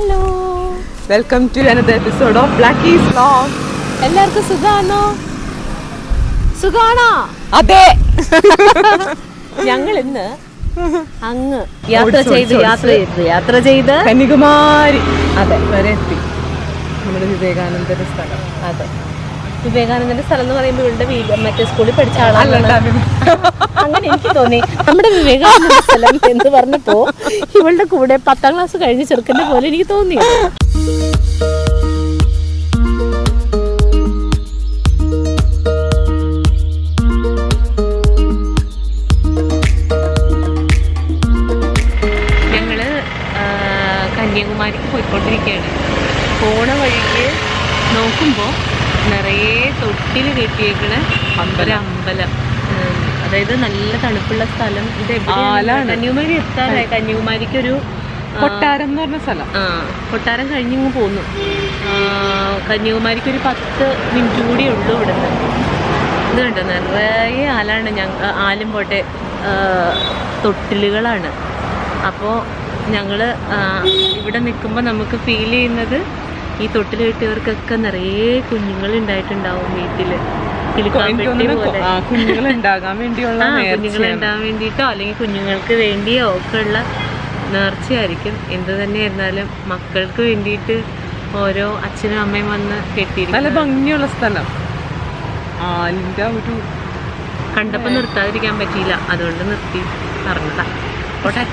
Hello, welcome to another episode of Blackies vlog. എല്ലാവർക്കും സുഖാണോ? സുഖാണോ? അതെ. ഞങ്ങൾ ഇന്ന് അങ്ങ് യാത്ര ചെയ്ത് കന്യാകുമാരി അതെ വരെ എത്തി. നമ്മുടെ വിവേകാനന്ദന്റെ സ്ഥലം. അതെ, വിവേകാനന്ദന്റെ സ്ഥലം എന്ന് പറയുമ്പോൾ ഇവളുടെ മറ്റേ സ്കൂളിൽ പഠിച്ച ആളാണ്. അങ്ങനെ എനിക്ക് തോന്നി. നമ്മുടെ വിവേകാനന്ദ സ്ഥലം എന്ന് പറഞ്ഞപ്പോ ഇവളുടെ കൂടെ 10ാം ക്ലാസ് കഴിഞ്ഞ ചെറുക്കന്റെ പോലെ എനിക്ക് തോന്നി. ഞങ്ങള് കന്യാകുമാരിക്ക് പോയിക്കൊണ്ടിരിക്കുകയാണ്. പോണ വഴിക്ക് നോക്കുമ്പോൾ നിറയെ തൊട്ടിൽ കെട്ടിയേക്കണ ഒരമ്പലം, അതായത് നല്ല തണുപ്പുള്ള സ്ഥലം. ഇത് കന്യാകുമാരി എത്താറായി. കന്യാകുമാരിക്കൊരു കൊട്ടാരം എന്ന് പറഞ്ഞ സ്ഥലം. കൊട്ടാരം കഴിഞ്ഞിങ്ങ് പോന്നു. കന്യാകുമാരിക്കൊരു 10 മിനിറ്റ് കൂടി ഉള്ളൂ ഇവിടുന്ന്. ഇത് കണ്ടോ, നിറയെ ആലാണ്. ആലും പോട്ടെ തൊട്ടിലുകളാണ്. അപ്പോൾ ഞങ്ങൾ ഇവിടെ നിൽക്കുമ്പോൾ നമുക്ക് ഫീൽ ചെയ്യുന്നത് ഈ തൊട്ടിൽ കിട്ടിയവർക്കൊക്കെ നിറയെ കുഞ്ഞുങ്ങൾ ഉണ്ടായിട്ടുണ്ടാവും വീട്ടിൽ. കുഞ്ഞുങ്ങളുണ്ടാകാൻ വേണ്ടിയിട്ടോ അല്ലെങ്കിൽ കുഞ്ഞുങ്ങൾക്ക് വേണ്ടിയോ ഒക്കെ ഉള്ള നേർച്ചയായിരിക്കും. എന്ത് തന്നെയായിരുന്നാലും മക്കൾക്ക് വേണ്ടിയിട്ട് ഓരോ അച്ഛനും അമ്മയും വന്ന് കെട്ടിയിരിക്കും. നല്ല ഭംഗിയുള്ള സ്ഥലം. കണ്ടപ്പോൾ നിർത്താതിരിക്കാൻ പറ്റിയില്ല, അതുകൊണ്ട് നിർത്തി പറഞ്ഞതാ. ഓട്ടെ.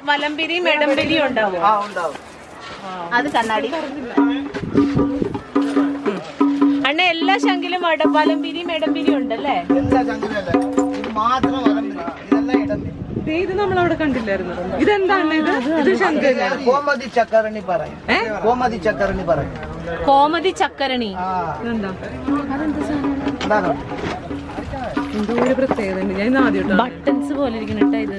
വലംപിരിയും ഇടംപിരിയും ഉണ്ടാവും. അത് കണ്ണാടി അണ്ണ എല്ലാ ശങ്കിലും വലംപിരിയും ഇടംപിരിയും ഉണ്ടല്ലേ? ഇത് നമ്മളവിടെ കണ്ടില്ലായിരുന്നു. ഇതെന്താണ് ഇത്? ഇത് ശങ്കരൻ. കോമതി ചക്കരണി പറയും. കോമതി ചക്കരണി പറയും. കോമതി ചക്കരണി എന്താ? എന്തോ ഒരു പ്രത്യേകത ഉണ്ട്. ഞാൻ ആദ്യം ബട്ടൺസ് പോലെ ഇരിക്കണ ഇത്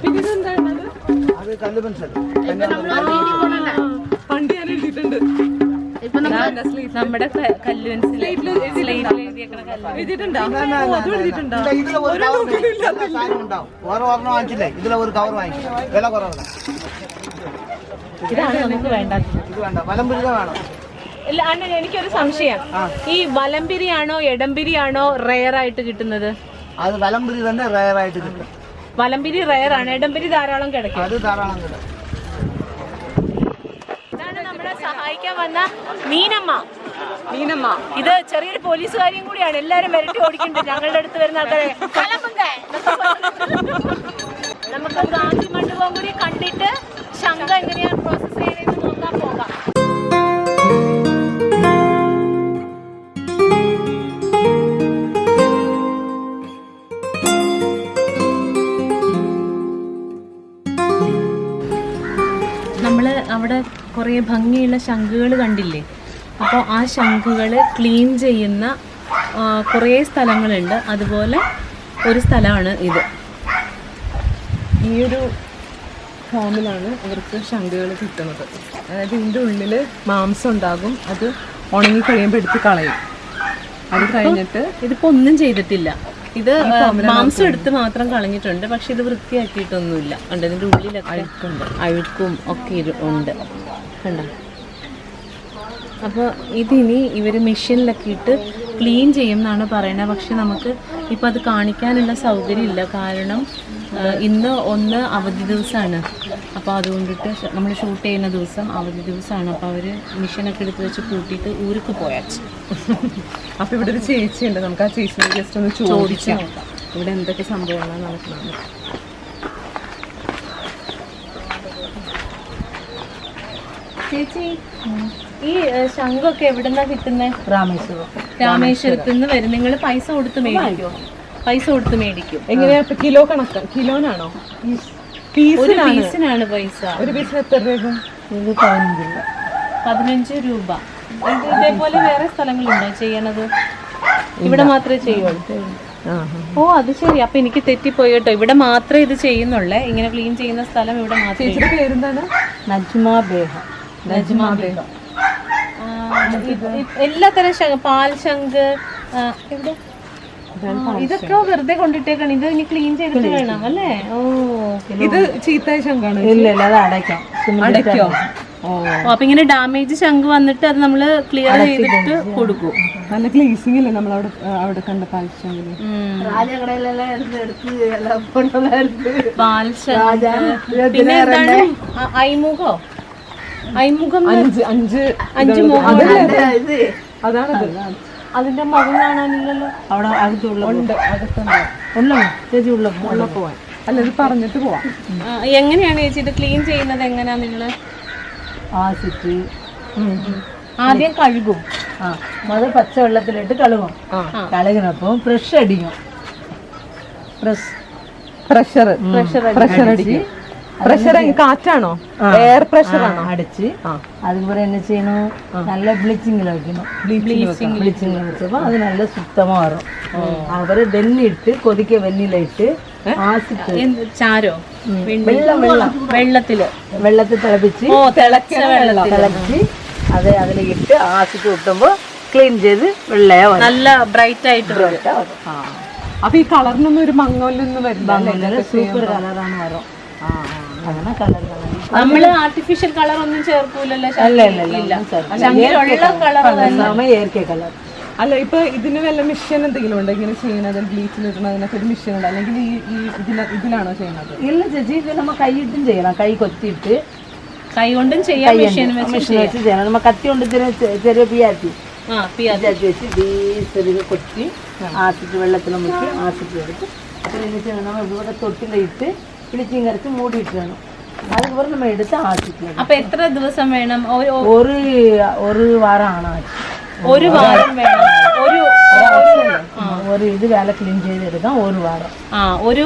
പിന്നെ ഇതെന്താണ് അത് കല്ല് പെൻസിൽ. പണ്ട് ഞാൻ എഴുതിയിട്ടുണ്ട്. ഇപ്പൊ നമ്മുടെ കല്ല് എഴുതിയിട്ടുണ്ടോ? അതും എഴുതിയിട്ടുണ്ടോ? ഇതിലെ ഒരു സാധനം ഉണ്ടാവും. വേറെ ഒരെണ്ണം വാങ്ങിച്ചില്ലേ, ഇതിലെ ഒരു കവർ വാങ്ങിക്കും, വില കുറവില്ല. ഇതാണ് നമുക്ക് വേണ്ടത്. ഇത് വേണ്ട, വലംപുരിക വേണം. ഇല്ല അണ്ണൻ, എനിക്കൊരു സംശയം. ഈ വലംപിരിയാണോ എടംപിരിയാണോ റെയർ ആയിട്ട് കിട്ടുന്നത്? അത് വലംപുരി തന്നെ റയർ ആയിട്ട് കിട്ടും. വലംപിരി റെയർ ആണ്, എടംപിരി ധാരാളം കിടക്കും. അത് ധാരാളം കിട്ടും. ഇതാണ് നമ്മളെ സഹായിക്കാൻ വന്ന മീനമ്മ. മീനമ്മ ഇത് ചെറിയൊരു പോലീസുകാരിയും കൂടിയാണ്. എല്ലാരും വരട്ടി ഓടിക്കുന്നുണ്ട് ഞങ്ങളുടെ അടുത്ത് വരുന്ന ആൾക്കാരെ. നമുക്ക് ഗാന്ധി മണ്ഡപം കൂടി കണ്ടിട്ട് ശംഖ എങ്ങനെയാണ് പ്രോസസ് ചെയ്യുന്നതെന്ന് നോക്കാൻ പോകാം. നമ്മള് അവിടെ കുറേ ഭംഗിയുള്ള ശംഖുകൾ കണ്ടില്ലേ? അപ്പോൾ ആ ശംഖുകൾ ക്ലീൻ ചെയ്യുന്ന കുറേ സ്ഥലങ്ങളുണ്ട്. അതുപോലെ ഒരു സ്ഥലമാണ് ഇത്. ഈ ഒരു ഫാമിലാണ് ഇവർക്ക് ശംഖുകൾ കിട്ടുന്നത്. അതായത് ഇതിൻ്റെ ഉള്ളിൽ മാംസം ഉണ്ടാകും. അത് ഉണങ്ങി കഴിയുമ്പോൾ എടുത്ത് കളയും. അത് കഴിഞ്ഞിട്ട് ഇതിപ്പോൾ ഒന്നും ചെയ്തിട്ടില്ല. ഇത് മാംസം എടുത്ത് മാത്രം കളഞ്ഞിട്ടുണ്ട്. പക്ഷെ ഇത് വൃത്തിയാക്കിയിട്ടൊന്നുമില്ല. കണ്ടോ, ഇതിൻ്റെ ഉള്ളിലൊക്കെ അഴുക്കും ഒക്കെ ഉണ്ട്. കണ്ടോ? അപ്പോൾ ഇതിനി ഇവർ മെഷീനിലൊക്കെ ഇട്ട് ക്ലീൻ ചെയ്യും എന്നാണ് പറയുന്നത്. പക്ഷെ നമുക്ക് ഇപ്പോൾ അത് കാണിക്കാനുള്ള സൗകര്യമില്ല. കാരണം ഇന്ന് ഒന്ന് അവധി ദിവസമാണ്. അപ്പോൾ അതുകൊണ്ടിട്ട് നമ്മൾ ഷൂട്ട് ചെയ്യുന്ന ദിവസം അവധി ദിവസമാണ്. അപ്പോൾ അവർ മെഷീനൊക്കെ എടുത്ത് വെച്ച് കൂട്ടിയിട്ട് ഊർക്ക് പോയാച്ചു. അപ്പോൾ ഇവിടെ ഒരു ചേച്ചിയുണ്ട്. നമുക്ക് ആ ചേച്ചിനെ ജസ്റ്റ് ഒന്ന് ചോദിക്കാം ഇവിടെ എന്തൊക്കെ സംഭവങ്ങളാണ് നടക്കുന്നത്. ചേച്ചി, ഈ ശംഖൊക്കെ എവിടുന്നാ കിട്ടുന്നത്? രാമേശ്വരത്ത് നിന്ന് വരും. നിങ്ങൾ പൈസ കൊടുത്ത് മേടിക്കുമോ? പൈസ കൊടുത്ത് മേടിക്കും. എങ്ങനെയാ? കിലോ കണക്ക്? കിലോനാണോ? ഒരു പീസിനാണ് പൈസ. ഒരു പീസിന് എത്ര രൂപ? 15 രൂപ. ഇതേപോലെ വേറെ സ്ഥലങ്ങളുണ്ടോ ചെയ്യണത്? ഇവിടെ മാത്രമേ ചെയ്യുള്ളൂ. ഓ, അത് ശരി. അപ്പൊ എനിക്ക് തെറ്റിപ്പോയി കേട്ടോ. ഇവിടെ മാത്രമേ ഇത് ചെയ്യുന്നുള്ളേ. ഇങ്ങനെ ക്ലീൻ ചെയ്യുന്ന സ്ഥലം ഇവിടെ മാത്രമേ. ചേച്ചിയുടെ പേരെന്താണ്? നജ്മ ബേഹ. എല്ലാത്തരം പാൽ ശംഖ് ഇവിടെ ഇതൊക്കെ വെറുതെ കൊണ്ടിട്ടേക്കാണ്. ഇത് ഇനി ക്ലീൻ ചെയ്തിട്ട് വേണം അല്ലേ? ഓ, ഇത് ചീത്തായ ശംഖാണ്? ഇല്ല, അത് അടയ്ക്കാം. അടയ്ക്കോ? അപ്പൊ ഇങ്ങനെ ഡാമേജ് ശംഖ് വന്നിട്ട് അത് നമ്മള് ക്ലിയർ ചെയ്തിട്ട് കൊടുക്കും. നല്ല ക്ലീസിംഗ് അല്ലേ നമ്മൾ അവിടെ കണ്ട പാൽശംഖില്? പിന്നെ എന്താണ് ഐമുഖോ? ഐമുഖം അഞ്ച് മുഖം. അതാണത്. അതിന്റെ മുഖം കാണാനില്ലല്ലോ. അവിടെ അകത്തുണ്ട്, ഉള്ള പോവാൻ. അല്ല, ഇത് പറഞ്ഞിട്ട് പോവാം. എങ്ങനെയാണ് ചേച്ചി ഇത് ക്ലീൻ ചെയ്യുന്നത്? എങ്ങനെയാ നിങ്ങള്? ആദ്യം കഴുകും. അത് പച്ചവെള്ളത്തിലിട്ട് കഴുകും. കഴുകിനപ്പോ പ്രഷ് അടിക്കും. പ്രഷർ അടിക്കും. പ്രഷർ കാറ്റാണോ? എയർ പ്രഷർ ആണോ? അടിച്ച് അതുപോലെ തന്നെ ചെയ്യണു. നല്ല ബ്ലീച്ചിങ്ങിൽ വെക്കണം. ബ്ലീച്ചിങ്ങിൽ വെച്ചപ്പോ അത് നല്ല സുത്തമാറും. അവര് വെന്നിട്ട് കൊതിക്ക വെന്നിലിട്ട് ചാരോ വെള്ളത്തിൽ തിളപ്പിച്ച് അത് അതിലിട്ട് ആസിഡ് കിട്ടുമ്പോ ക്ലീൻ ചെയ്ത് വെള്ളയാ നല്ല ബ്രൈറ്റ് ആയിട്ട്. അപ്പൊ ഈ കളറിനൊന്നും ഒരു മങ്ങലൊന്നും വരില്ല. സൂപ്പർ കളറാണ് വരും. അങ്ങനെ കളർ നമ്മള് ആർട്ടിഫിഷ്യൽ കളർ ഒന്നും ചേർക്കൂലല്ലോ? കളർ. അല്ല, ഇപ്പൊ ഇതിന് വല്ല മിഷൻ എന്തെങ്കിലും ഉണ്ടോ ഇങ്ങനെ ചെയ്യണത്? ബ്ലീച്ചിൽ ഇടണതിനൊക്കെ ഒരു മിഷൻ ഉണ്ട്? അല്ലെങ്കിൽ ഇതിലാണോ ചെയ്യുന്നത്? ഇല്ല ചേച്ചി, ഇത് നമ്മ കൈയിട്ടും ചെയ്യണം. കൈ കൊത്തിയിട്ട് കൈ കൊണ്ടും ചെയ്യാം, മെഷീൻ വെച്ച് ചെയ്യണം. നമ്മ കത്തി കൊണ്ട് ചെറിയ പിയാറ്റി വെച്ച് കൊത്തി ആസിഡ് വെള്ളത്തിൽ മുക്കി ആസിഡ് എടുത്ത് പിന്നെ നമ്മൾ ഇവിടെ തൊട്ടിലിട്ട് ബ്ലീച്ചിങ് കരച്ച് മൂടിയിട്ട് വേണം. അതുപോലെ നമ്മൾ എടുത്ത് ആസിഡ്. അപ്പൊ എത്ര ദിവസം വേണം? ഒരു വാരമാണ്. ഒരു വാരം വേണം. ഒരു ഇത് വേല ക്ലീൻ ചെയ്തെടുക്കാം. ഒരു വാരം. ഒരു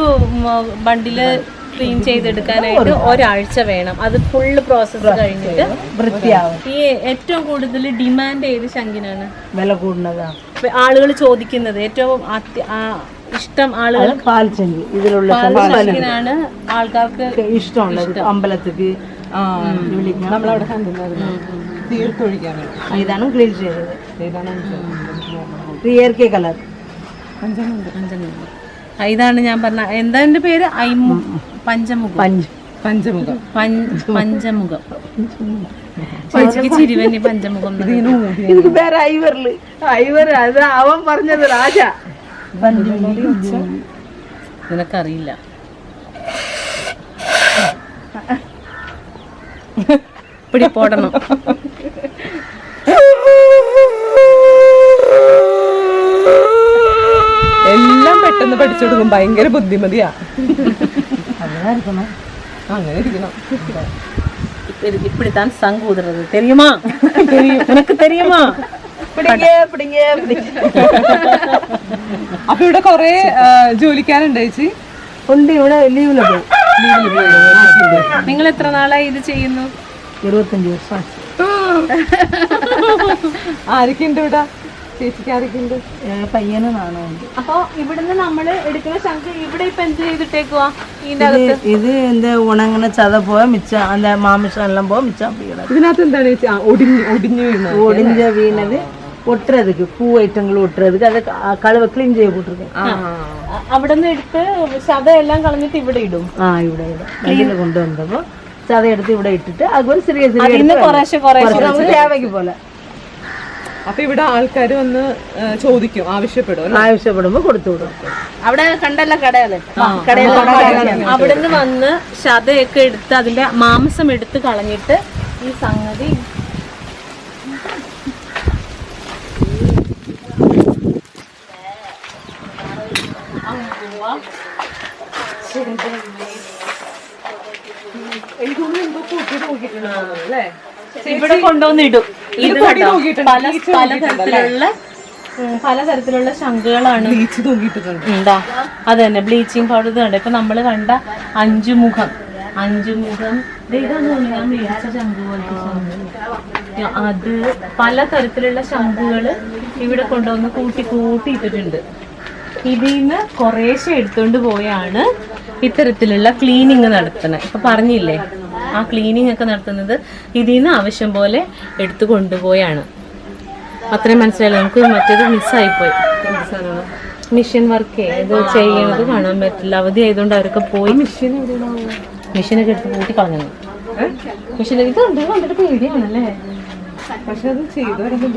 ബണ്ടില് ക്ലീൻ ചെയ്തെടുക്കാനായിട്ട് ഒരാഴ്ച വേണം. അത് ഫുള്ള് പ്രോസസ്സ് കഴിഞ്ഞിട്ട് വൃത്തിയാവും. ഈ ഏറ്റവും കൂടുതൽ ഡിമാൻഡ് ഏത് ശംഖിനാണ്? വില കൂടുന്നതാണ് ആളുകൾ ചോദിക്കുന്നത് ഏറ്റവും ഇഷ്ടം ആളുകൾ പാൽച്ചങ്കി ഇതിലുള്ള പാലശങ്കിനാണ് ആൾക്കാർക്ക് ഇഷ്ടമുള്ളത് അമ്പലത്തിക്ക് നമ്മളവിടെ കണ്ടിട്ടുണ്ടായിരുന്നു തീർത്തൊഴിക്കാനാണ്. ഇതാണ് ക്ലീൻ ചെയ്തത്. ഏതാണ്? 3 കളർ ഇതാണ് ഞാൻ പറഞ്ഞ എന്താ എന്റെ പേര് പഞ്ചമുഖം. പഞ്ചമുഖം. പഞ്ചമുഖം ചേച്ചിക്ക് ചിരിവന്നി പഞ്ചമുഖം. ഇതിന് പേര് ഐവർ അത് അവൻ പറഞ്ഞത് രാജ. നിനക്കറിയില്ല. ഇപ്പടി പോടണം. എല്ലാം പെട്ടെന്ന് പഠിച്ചു കൊടുക്കും. ഭയങ്കര ബുദ്ധിമതിയാ. അങ്ങനെ ഇരിക്കണം. இப்படித்தான் சங்கு ஊதுறது தெரியுமா? உனக்கு தெரியுமா? അപ്പൊ ഇവിടെ കൊറേ ജോലിക്കാരുണ്ട് ചേച്ചി? ഉണ്ട്. ഇവിടെ ലീവില് പോയി. നിങ്ങൾ എത്ര നാളായി ഇത് ചെയ്യുന്നു? 25 വർഷം. ആരൊക്കെയുണ്ട് ഇവിടെ? ചേച്ചിക്ക് ആരൊക്കെയുണ്ട്? പയ്യനും നാണുണ്ട്. അപ്പൊ ഇവിടുന്ന് നമ്മള് എടുക്കുന്ന ശംഖ് ഇവിടെ ഇപ്പൊ എന്ത് ചെയ്തിട്ടേക്കുവാ? ഇതിന്റെ അകത്ത് ഇത് എന്താ ഉണങ്ങുന്ന ചത പോവാ മിച്ചം அந்த മാംസം എല്ലാം പോവാ മിച്ചം വീണത്. ഇതിനകത്ത് എന്താണ് ചേച്ചി? ഒടിഞ്ഞു വീണത്. ഒടിഞ്ഞ വീണത് ഒട്ടുறதுக்கு பூ ஐட்டங்கள் ஒட்டுறதுக்கு அதை கழுவ கிளீன் செய்ய போட்டிருக்கேன். അവിടെ നിന്ന് എടുത്ത് ശത എല്ലാം കളഞ്ഞിട്ട് ഇവിടെ ഇടും. ഇവിടെ വണ്ടിയിൽ കൊണ്ടുവന്നപ്പോ ചത എടുത്ത് ഇവിടെ ഇട്ടിട്ട് അതുപോലെ ചെറിയ കുറേശ്ശെ നമുക്ക് തേവയ്ക്ക് പോലെ. അപ്പൊ ഇവിടെ ആൾക്കാർ വന്ന് ചോദിക്കും, ആവശ്യപ്പെടുമ്പോ കൊടുത്തു വിടും. അവിടെ കണ്ടല്ല കടകള്. അവിടുന്ന് വന്ന് ശതയൊക്കെ എടുത്ത് അതിന്റെ മാംസം എടുത്ത് കളഞ്ഞിട്ട് ഈ സംഗതി ഇവിടെ കൊണ്ടുവന്നിടും. ഇത് പലതരത്തിലുള്ള ശംഖുകളാണ്. എന്താ അത് തന്നെ ബ്ലീച്ചിങ് പൗഡർ കണ്ട. ഇപ്പൊ നമ്മള് കണ്ട അഞ്ചുമുഖം അത് പലതരത്തിലുള്ള ശംഖുകള് ഇവിടെ കൊണ്ടുവന്ന് കൂട്ടിയിട്ടിട്ടുണ്ട്. ഇതിന്ന് കുറേശ്ശെ എടുത്തോണ്ട് പോയാണ് ഇത്തരത്തിലുള്ള ക്ലീനിങ് നടത്തുന്നത്. ഇപ്പൊ പറഞ്ഞില്ലേ, ആ ക്ലീനിങ് ഒക്കെ നടത്തുന്നത് ഇതിന്ന് ആവശ്യം പോലെ എടുത്തു കൊണ്ടുപോയാണ്. അത്രയും മനസ്സിലായില്ല. നമുക്ക് മറ്റേത് മിസ്സായിപ്പോയി. മിഷൻ വർക്ക് ഇത് ചെയ്യുന്നത് കാണാൻ പറ്റില്ല. അവധി ആയതുകൊണ്ട് അവരൊക്കെ പോയി മെഷീനൊക്കെ എടുത്ത് കൂട്ടി കളഞ്ഞു. മെഷീൻ ഇത് കണ്ടിട്ട് പേടിയാണല്ലേ. പക്ഷെ അത് ചെയ്തു വരുമ്പോൾ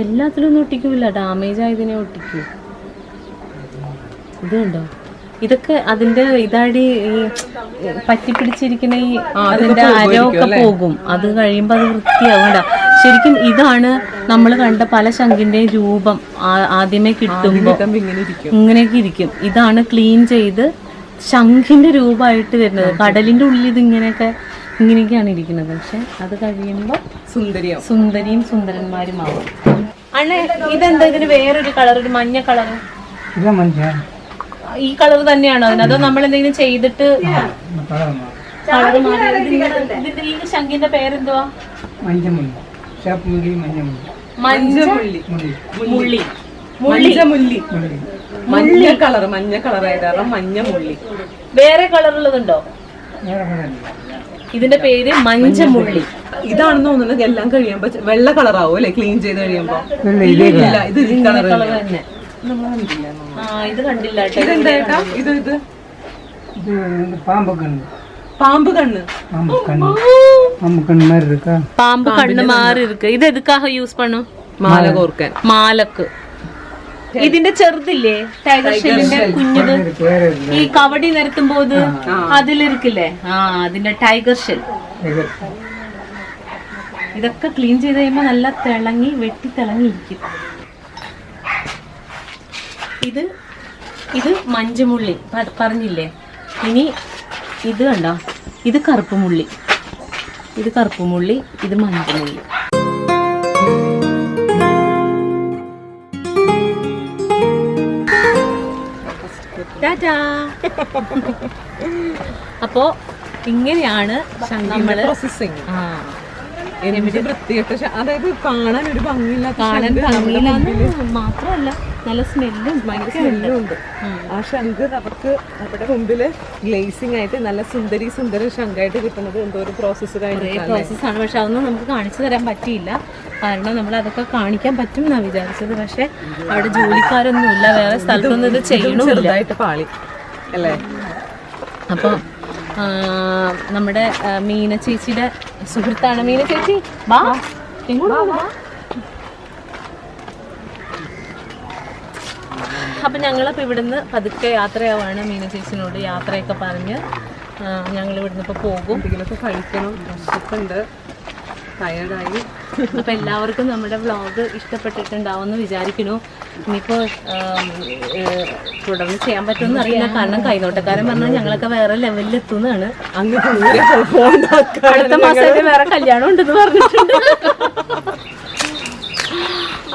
എല്ലാത്തിലും ഒട്ടിക്കൂല. ഡാമേജ് ആയതിനെ ഒട്ടിക്കൂ. ഇത് കണ്ടോ, ഇതൊക്കെ അതിന്റെ ഇതാടി ഈ പറ്റിപ്പിടിച്ചിരിക്കുന്ന ഈ അതിന്റെ അരയൊക്കെ പോകും. അത് കഴിയുമ്പോൾ അത് വൃത്തിയാവും. ശരിക്കും ഇതാണ് നമ്മൾ കണ്ട പല ശംഖിന്റെയും രൂപം. ആദ്യമേ കിട്ടുമ്പോ ഇങ്ങനെയൊക്കെ ഇരിക്കും. ഇതാണ് ക്ലീൻ ചെയ്ത് ശംഖിന്റെ രൂപമായിട്ട് വരുന്നത്. കടലിന്റെ ഉള്ളിൽ ഇത് ഇങ്ങനെയൊക്കെയാണ് ഇരിക്കുന്നത്. പക്ഷെ അത് കഴിയുമ്പോ സുന്ദരിയും സുന്ദരന്മാരുമാവും. അണ്ണേ ഇതെന്താ? ഇതിന് വേറൊരു കളർ, ഒരു മഞ്ഞ കളർ. ഈ കളർ തന്നെയാണോ അതിന്? അതോ നമ്മൾ എന്തെങ്കിലും ചെയ്തിട്ട് കളർ മാറി? ഇതിന്റെ ഈ ശംഖിന്റെ പേരെന്തുവാ? മഞ്ഞ കളറായത് കാരണം മഞ്ഞമുള്ളി. വേറെ കളറുള്ളതുണ്ടോ? ഇതിന്റെ പേര് മഞ്ചമുള്ളി. ഇതാണെന്ന് തോന്നുന്നത്. എല്ലാം കഴിയുമ്പോ വെള്ള കളറാവും അല്ലെ? ക്ലീൻ ചെയ്ത് കഴിയുമ്പോ ഇത് കളർ തന്നെ. ഇത് കണ്ടില്ല. ഇത് പാമ്പ് കണ്ണ് മാറി ഇருக்கு. ഇത് എതുക്കാக യൂസ് பண்ணும்? മാല കോർക്കാൻ. മാലക്ക്. ഇതിന്റെ ചെറുതില്ലേ ടൈഗർ ഷെല്ലിന്റെ കുഞ്ഞത്, ഈ കവടി നിരത്തുമ്പോ അതിലിരിക്കില്ലേ, അതിന്റെ ടൈഗർ ഷെൽ. ഇതൊക്കെ ക്ലീൻ ചെയ്ത് കഴിയുമ്പോ നല്ല വെട്ടി തിളങ്ങിയിരിക്കും. ഇത് മഞ്ചമുള്ളി പറഞ്ഞില്ലേ. ഇനി ഇത് കണ്ടോ, ഇത് കറുപ്പുമുള്ളി. ഇത് മഞ്ചമുള്ളി. അപ്പോ ഇങ്ങനെയാണ് നമ്മള് എന്ത് വൃത്തികെട്ട അതായത് കാണാൻ ഒരു ഭംഗിയില്ലാത്ത കാണാൻ ഭംഗിയില്ലാന്ന് മാത്രമല്ല നല്ല സ്മെല്ലും ഭയങ്കര സ്മെല്ലും ഉണ്ട്. ആ ശംഖ് അവർക്ക് നമ്മുടെ മുമ്പില് ഗ്ലേസിംഗ് ആയിട്ട് നല്ല സുന്ദര ശംഖായിട്ട് കിട്ടുന്നത് എന്തോ ഒരു പ്രോസസ്സ് പ്രോസസ്സാണ്. പക്ഷെ അതൊന്നും നമുക്ക് കാണിച്ചു തരാൻ പറ്റിയില്ല. കാരണം നമ്മൾ അതൊക്കെ കാണിക്കാൻ പറ്റും എന്നാണ് വിചാരിച്ചത്. പക്ഷെ അവിടെ ജോലിക്കാരൊന്നുമില്ല, വേറെ സ്ഥലത്തൊന്നും ഇത് ചെയ്യണമില്ല. ചെറുതായിട്ട് പാളി അല്ലേ. അപ്പം നമ്മുടെ മീന ചേച്ചിയുടെ സുഹൃത്താണ്. മീന ചേച്ചി വാ, ഇങ്ങോട്ട് വാ. അപ്പം ഞങ്ങളപ്പോൾ ഇവിടുന്ന് പതുക്കെ യാത്രയാവാണ്. മീന ചേച്ചിനോട് യാത്രയൊക്കെ പറഞ്ഞ് ഞങ്ങൾ ഇവിടുന്ന് ഇപ്പോൾ പോകും. എന്തെങ്കിലുമൊക്കെ കഴിക്കണം, വിശപ്പുണ്ട്, ടയർഡായി. അപ്പോൾ എല്ലാവർക്കും നമ്മുടെ വ്ളോഗ് ഇഷ്ടപ്പെട്ടിട്ടുണ്ടാവുമെന്ന് വിചാരിക്കുന്നു. ഇനിയിപ്പോൾ തുടർന്ന് ചെയ്യാൻ പറ്റുമെന്ന് അറിയില്ല. കാരണം കൈനോട്ടക്കാരൻ പറഞ്ഞാൽ ഞങ്ങളൊക്കെ വേറെ ലെവലിൽ എത്തുന്നതാണ്. അടുത്ത മാസമായിട്ട് വേറെ കല്യാണം ഉണ്ടെന്ന് പറഞ്ഞിട്ടുണ്ട്.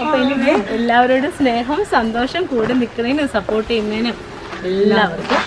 അപ്പൊ ഇനി എല്ലാവരോടും സ്നേഹം സന്തോഷം കൂടെ നിൽക്കുന്നതിനും സപ്പോർട്ട് ചെയ്യുന്നതിനും എല്ലാവർക്കും